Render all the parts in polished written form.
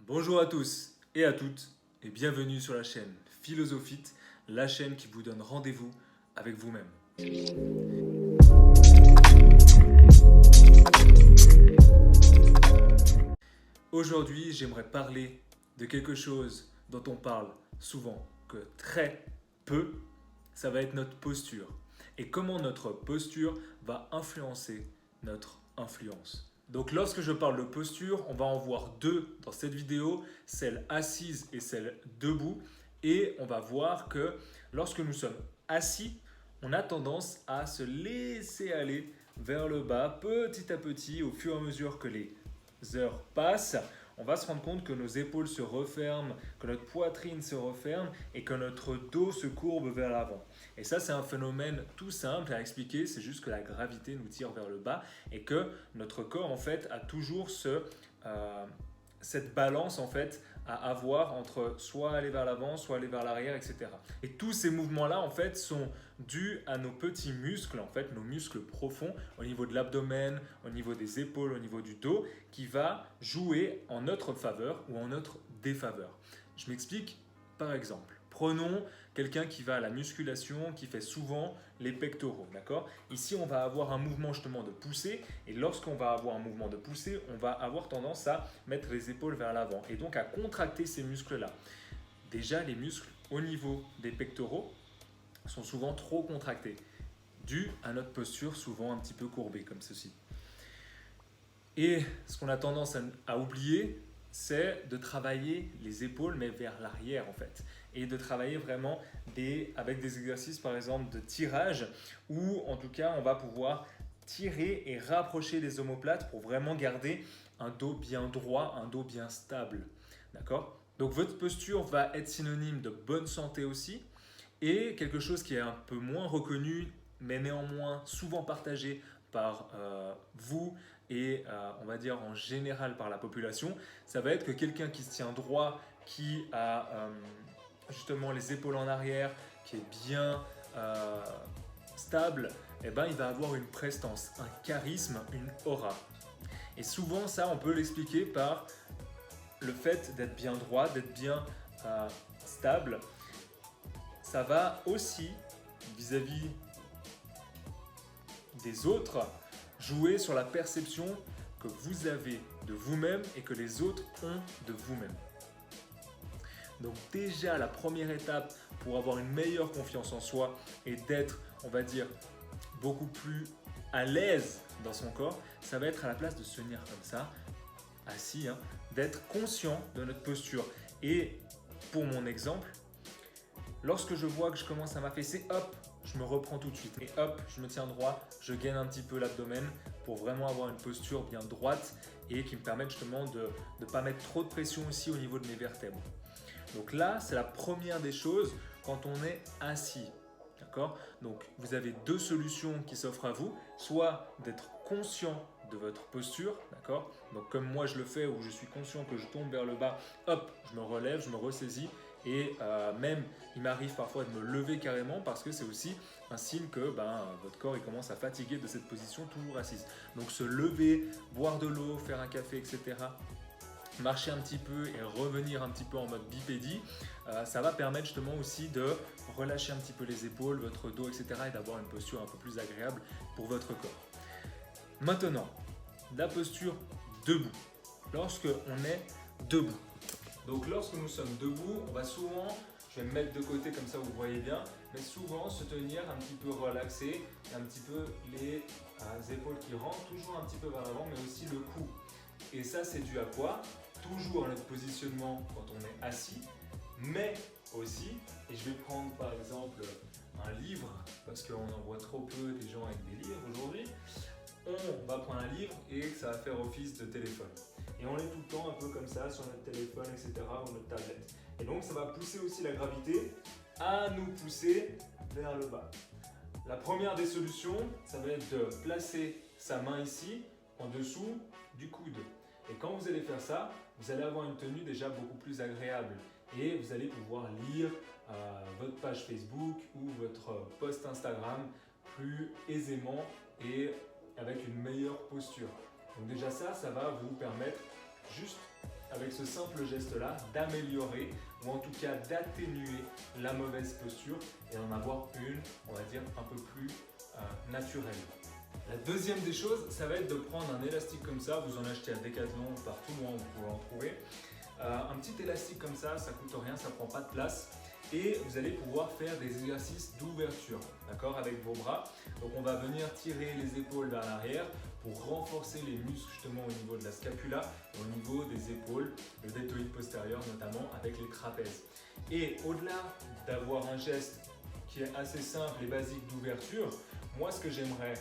Bonjour à tous et à toutes et bienvenue sur la chaîne Philosophite, la chaîne qui vous donne rendez-vous avec vous-même. Aujourd'hui, j'aimerais parler de quelque chose dont on parle souvent que très peu, ça va être notre posture et comment notre posture va influencer notre influence. Donc lorsque je parle de posture, on va en voir deux dans cette vidéo, celle assise et celle debout. Et on va voir que lorsque nous sommes assis, on a tendance à se laisser aller vers le bas petit à petit au fur et à mesure que les heures passent. On va se rendre compte que nos épaules se referment, que notre poitrine se referme et que notre dos se courbe vers l'avant. Et ça, c'est un phénomène tout simple à expliquer, c'est juste que la gravité nous tire vers le bas et que notre corps, en fait, a toujours cette balance, en fait, à avoir entre soit aller vers l'avant, soit aller vers l'arrière, etc. Et tous ces mouvements-là, en fait, sont dus à nos petits muscles, en fait, nos muscles profonds, au niveau de l'abdomen, au niveau des épaules, au niveau du dos, qui va jouer en notre faveur ou en notre défaveur. Je m'explique, par exemple. Prenons quelqu'un qui va à la musculation, qui fait souvent les pectoraux, d'accord ? Ici, on va avoir un mouvement justement de poussée, et lorsqu'on va avoir un mouvement de poussée, on va avoir tendance à mettre les épaules vers l'avant, et donc à contracter ces muscles-là. Déjà, les muscles au niveau des pectoraux sont souvent trop contractés, dû à notre posture souvent un petit peu courbée, comme ceci. Et ce qu'on a tendance à oublier, c'est de travailler les épaules, mais vers l'arrière en fait. Et de travailler vraiment avec des exercices par exemple de tirage, où en tout cas on va pouvoir tirer et rapprocher les omoplates pour vraiment garder un dos bien droit, un dos bien stable. D'accord ? Donc votre posture va être synonyme de bonne santé aussi, et quelque chose qui est un peu moins reconnu, mais néanmoins souvent partagé par vous et on va dire en général par la population, ça va être que quelqu'un qui se tient droit, qui a justement les épaules en arrière, qui est bien stable, eh ben, il va avoir une prestance, un charisme, une aura. Et souvent ça, on peut l'expliquer par le fait d'être bien droit, d'être bien stable. Ça va aussi, vis-à-vis des autres, jouer sur la perception que vous avez de vous-même et que les autres ont de vous-même. Donc déjà, la première étape pour avoir une meilleure confiance en soi et d'être, on va dire, beaucoup plus à l'aise dans son corps, ça va être à la place de se tenir comme ça, assis, d'être conscient de notre posture. Et pour mon exemple, lorsque je vois que je commence à m'affaisser, hop, je me reprends tout de suite. Et hop, je me tiens droit, je gaine un petit peu l'abdomen pour vraiment avoir une posture bien droite et qui me permette justement de ne pas mettre trop de pression aussi au niveau de mes vertèbres. Donc là, c'est la première des choses quand on est assis. D'accord ? Donc vous avez deux solutions qui s'offrent à vous, soit d'être conscient de votre posture, d'accord ? Donc comme moi je le fais, où je suis conscient que je tombe vers le bas, hop, je me relève, je me ressaisis. Et même, il m'arrive parfois de me lever carrément parce que c'est aussi un signe que votre corps il commence à fatiguer de cette position toujours assise. Donc se lever, boire de l'eau, faire un café, etc., marcher un petit peu et revenir un petit peu en mode bipédie, ça va permettre justement aussi de relâcher un petit peu les épaules, votre dos, etc. et d'avoir une posture un peu plus agréable pour votre corps. Maintenant, la posture debout. Lorsque on est debout. Donc lorsque nous sommes debout, on va souvent, je vais me mettre de côté comme ça vous voyez bien, mais souvent se tenir un petit peu relaxé, un petit peu les épaules qui rentrent, toujours un petit peu vers l'avant, mais aussi le cou. Et ça c'est dû à quoi ? Toujours à notre positionnement quand on est assis, mais aussi, et je vais prendre par exemple un livre, parce qu'on en voit trop peu des gens avec des livres aujourd'hui, on va prendre un livre et ça va faire office de téléphone. Et on est tout le temps un peu comme ça sur notre téléphone, etc. ou notre tablette. Et donc ça va pousser aussi la gravité à nous pousser vers le bas. La première des solutions, ça va être de placer sa main ici, en dessous du coude. Et quand vous allez faire ça, vous allez avoir une tenue déjà beaucoup plus agréable. Et vous allez pouvoir lire votre page Facebook ou votre post Instagram plus aisément et avec une meilleure posture. Donc déjà ça va vous permettre juste avec ce simple geste-là, d'améliorer ou en tout cas d'atténuer la mauvaise posture et d'en avoir une, on va dire, un peu plus naturelle. La deuxième des choses, ça va être de prendre un élastique comme ça, vous en achetez à Decathlon, partout où vous pouvez en trouver. Un petit élastique comme ça coûte rien, ça prend pas de place. Et vous allez pouvoir faire des exercices d'ouverture, d'accord, avec vos bras. Donc on va venir tirer les épaules vers l'arrière pour renforcer les muscles justement au niveau de la scapula et au niveau des épaules, le deltoïde postérieur notamment avec les trapèzes. Et au-delà d'avoir un geste qui est assez simple et basique d'ouverture, moi ce que j'aimerais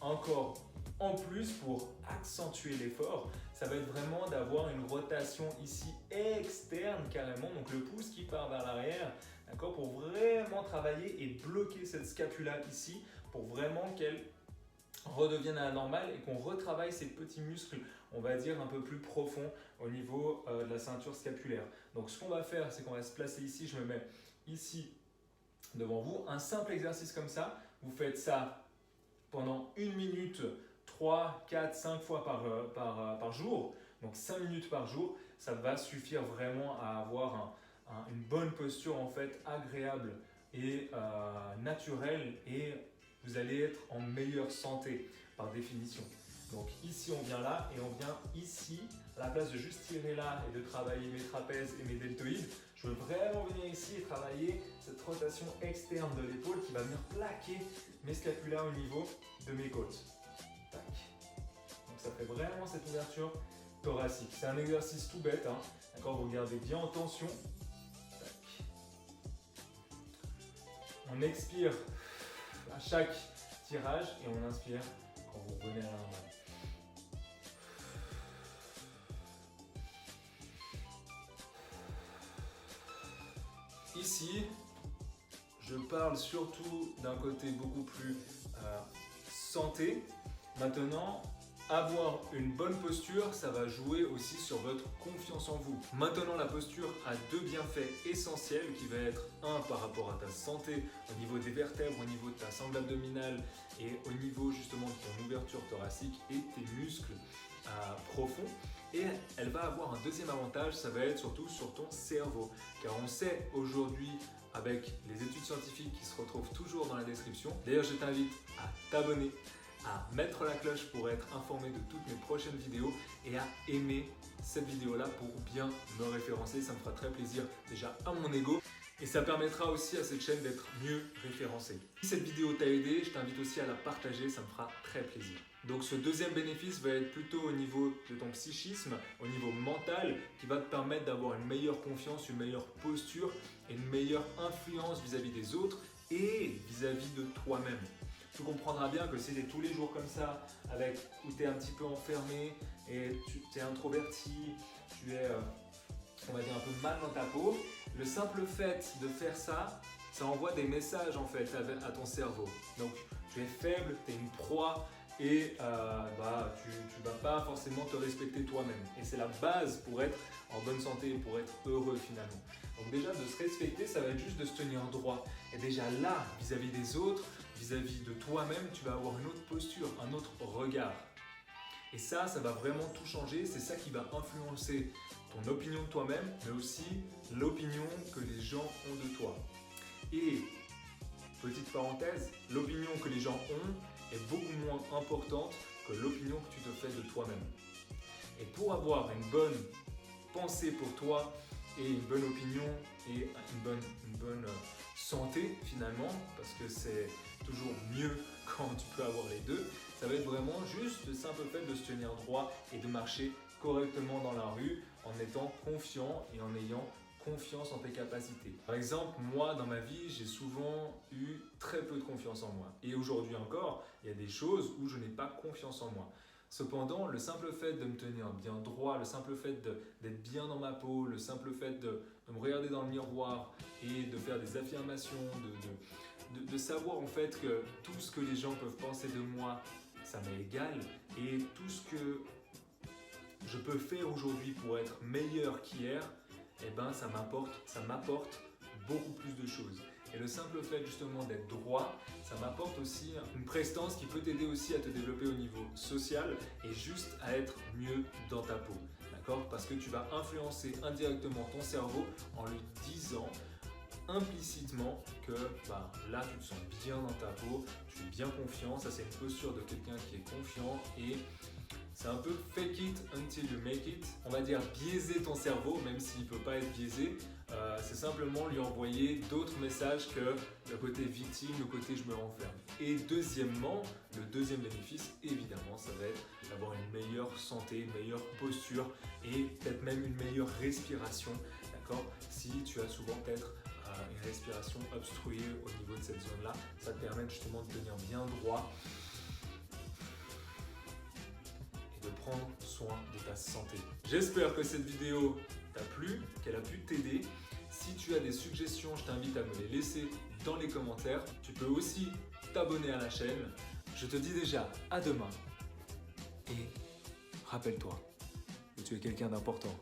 encore en plus pour accentuer l'effort, ça va être vraiment d'avoir une rotation ici externe carrément, donc le pouce qui part vers l'arrière, d'accord, pour vraiment travailler et bloquer cette scapula ici, pour vraiment qu'elle redevienne à la normale et qu'on retravaille ces petits muscles, on va dire un peu plus profonds au niveau de la ceinture scapulaire. Donc ce qu'on va faire, c'est qu'on va se placer ici, je me mets ici devant vous, un simple exercice comme ça, vous faites ça pendant 1 minute, 3, 4, 5 fois par jour, donc 5 minutes par jour, ça va suffire vraiment à avoir une bonne posture en fait agréable et naturelle, et vous allez être en meilleure santé par définition. Donc ici on vient là et on vient ici, à la place de juste tirer là et de travailler mes trapèzes et mes deltoïdes, je veux vraiment venir ici et travailler cette rotation externe de l'épaule qui va venir plaquer mes scapulas au niveau de mes côtes. Tac. Donc ça fait vraiment cette ouverture thoracique. C'est un exercice tout bête, hein. D'accord, vous gardez bien en tension. Tac. On expire à chaque tirage et on inspire quand vous revenez à la normale. Ici, je parle surtout d'un côté beaucoup plus santé. Maintenant, avoir une bonne posture, ça va jouer aussi sur votre confiance en vous. Maintenant, la posture a 2 bienfaits essentiels qui va être un par rapport à ta santé au niveau des vertèbres, au niveau de ta sangle abdominale et au niveau justement de ton ouverture thoracique et tes muscles profonds. Et elle va avoir un deuxième avantage, ça va être surtout sur ton cerveau. Car on sait aujourd'hui, avec les études scientifiques qui se retrouvent toujours dans la description, d'ailleurs je t'invite à t'abonner, à mettre la cloche pour être informé de toutes mes prochaines vidéos et à aimer cette vidéo-là pour bien me référencer. Ça me fera très plaisir déjà à mon ego et ça permettra aussi à cette chaîne d'être mieux référencée. Si cette vidéo t'a aidé, je t'invite aussi à la partager, ça me fera très plaisir. Donc ce deuxième bénéfice va être plutôt au niveau de ton psychisme, au niveau mental, qui va te permettre d'avoir une meilleure confiance, une meilleure posture et une meilleure influence vis-à-vis des autres et vis-à-vis de toi-même. Tu comprendras bien que si tu es tous les jours comme ça, où tu es un petit peu enfermé et tu es introverti, tu es, on va dire, un peu mal dans ta peau, le simple fait de faire ça, ça envoie des messages en fait à ton cerveau. Donc tu es faible, tu es une proie et tu vas pas forcément te respecter toi-même. Et c'est la base pour être en bonne santé et pour être heureux finalement. Donc déjà de se respecter, ça va être juste de se tenir droit. Et déjà là, vis-à-vis des autres, vis-à-vis de toi-même, tu vas avoir une autre posture, un autre regard. Et ça va vraiment tout changer. C'est ça qui va influencer ton opinion de toi-même, mais aussi l'opinion que les gens ont de toi. Et, petite parenthèse, l'opinion que les gens ont est beaucoup moins importante que l'opinion que tu te fais de toi-même. Et pour avoir une bonne pensée pour toi et une bonne opinion et une bonne santé finalement, parce que c'est toujours mieux quand tu peux avoir les deux, ça va être vraiment juste le simple fait de se tenir droit et de marcher correctement dans la rue en étant confiant et en ayant confiance en tes capacités. Par exemple, moi dans ma vie, j'ai souvent eu très peu de confiance en moi. Et aujourd'hui encore, il y a des choses où je n'ai pas confiance en moi. Cependant, le simple fait de me tenir bien droit, le simple fait d'être bien dans ma peau, le simple fait de me regarder dans le miroir et de faire des affirmations, de savoir en fait que tout ce que les gens peuvent penser de moi, ça m'est égal, et tout ce que je peux faire aujourd'hui pour être meilleur qu'hier, eh ben ça m'apporte beaucoup plus de choses. Et le simple fait justement d'être droit, ça m'apporte aussi une prestance qui peut t'aider aussi à te développer au niveau social et juste à être mieux dans ta peau. d'accord? Parce que tu vas influencer indirectement ton cerveau en lui disant implicitement que là tu te sens bien dans ta peau, tu es bien confiant, ça c'est une posture de quelqu'un qui est confiant et c'est un peu fake it until you make it, on va dire biaiser ton cerveau même s'il ne peut pas être biaisé, c'est simplement lui envoyer d'autres messages que le côté victime, le côté je me renferme. Et deuxièmement, le deuxième bénéfice évidemment ça va être d'avoir une meilleure santé, une meilleure posture et peut-être même une meilleure respiration, d'accord? Si tu as souvent peut-être une respiration obstruée au niveau de cette zone-là, ça te permet justement de tenir bien droit et de prendre soin de ta santé. J'espère que cette vidéo t'a plu, qu'elle a pu t'aider. Si tu as des suggestions, je t'invite à me les laisser dans les commentaires. Tu peux aussi t'abonner à la chaîne. Je te dis déjà à demain et rappelle-toi que tu es quelqu'un d'important.